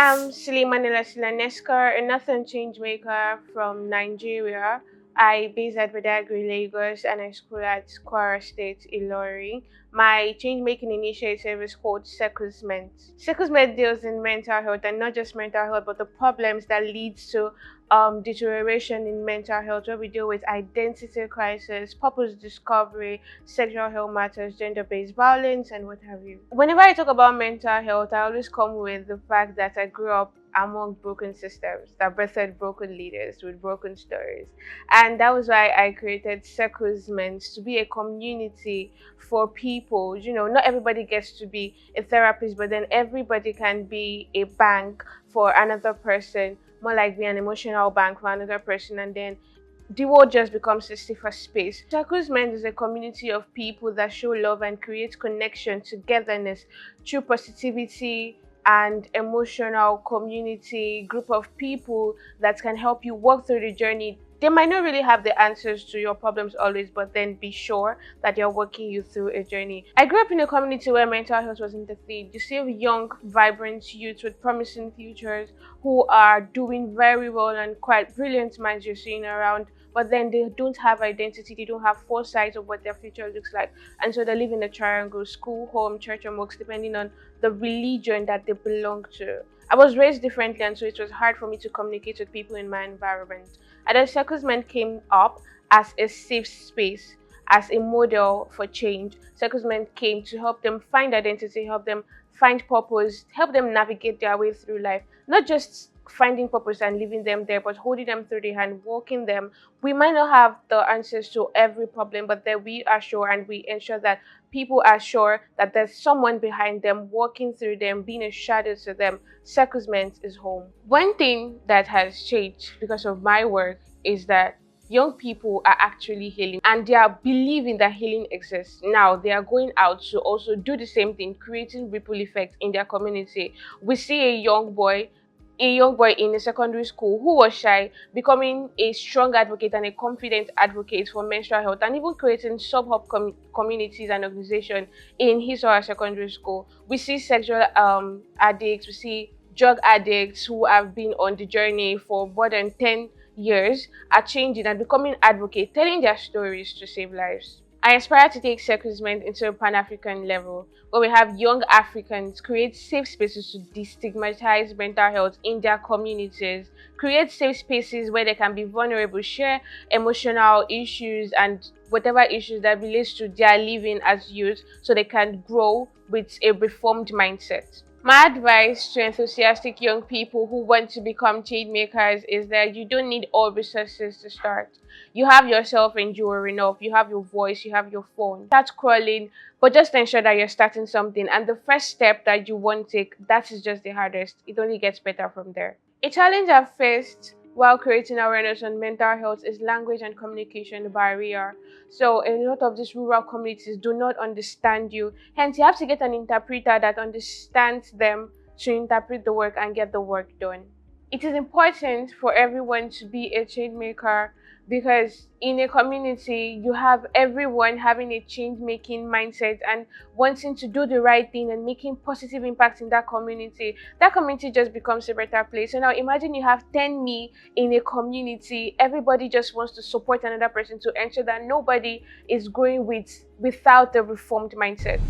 I'm Sule a Northern Changemaker from Nigeria. I base at Badagry, Lagos, and I school at Kwara State, Ilorin. My change-making initiative is called Secusment. Secusment deals in mental health, and not just mental health, but the problems that leads to deterioration in mental health, where we deal with identity crisis, purpose discovery, sexual health matters, gender-based violence, and what have you. Whenever I talk about mental health, I always come with the fact that I grew up among broken systems that birthed broken leaders with broken stories. And that was why I created Circles to be a community for people. Not everybody gets to be a therapist, but then everybody can be a bank for another person, more like be an emotional bank for another person, and then the world just becomes a safer space. Circles is a community of people that show love and create connection, togetherness through positivity and emotional community group of people that can help you walk through the journey. They might not really have the answers to your problems always, but then be sure that they're walking you through a journey. I grew up in a community where mental health wasn't the thing. You see young, vibrant youth with promising futures who are doing very well and quite brilliant minds you're seeing around, but then they don't have identity, they don't have foresight of what their future looks like. And so they live in a triangle: school, home, church, or mosque, depending on the religion that they belong to. I was raised differently, and so it was hard for me to communicate with people in my environment. And then Circles came up as a safe space, as a model for change. Circles came to help them find identity, help them find purpose, help them navigate their way through life. Not just finding purpose and leaving them there, but holding them through the hand, walking them. We might not have the answers to every problem, but that we are sure, and we ensure that people are sure that there's someone behind them, walking through them, being a shadow to them. Circles is home. One thing that has changed because of my work is that young people are actually healing, and they are believing that healing exists. Now they are going out to also do the same thing, creating ripple effects in their community. We see a young boy in a secondary school who was shy, becoming a strong advocate and a confident advocate for menstrual health, and even creating sub-hub communities and organizations in his or her secondary school. We see sexual addicts, we see drug addicts who have been on the journey for more than 10 years are changing and becoming advocates, telling their stories to save lives. I aspire to take Circlement into a Pan-African level, where we have young Africans create safe spaces to destigmatize mental health in their communities, create safe spaces where they can be vulnerable, share emotional issues and whatever issues that relates to their living as youth, so they can grow with a reformed mindset. My advice to enthusiastic young people who want to become change makers is that you don't need all resources to start. You have yourself and you are enough. You have your voice, you have your phone. Start crawling, but just ensure that you're starting something. And the first step that you won't take, that is just the hardest. It only gets better from there. A challenge I've faced while creating awareness on mental health is language and communication barrier. So a lot of these rural communities do not understand you. Hence, you have to get an interpreter that understands them to interpret the work and get the work done. It is important for everyone to be a change maker, because in a community you have everyone having a change making mindset and wanting to do the right thing and making positive impact in that community. That community just becomes a better place. So now imagine you have 10 me in a community. Everybody just wants to support another person to ensure that nobody is growing without the reformed mindset.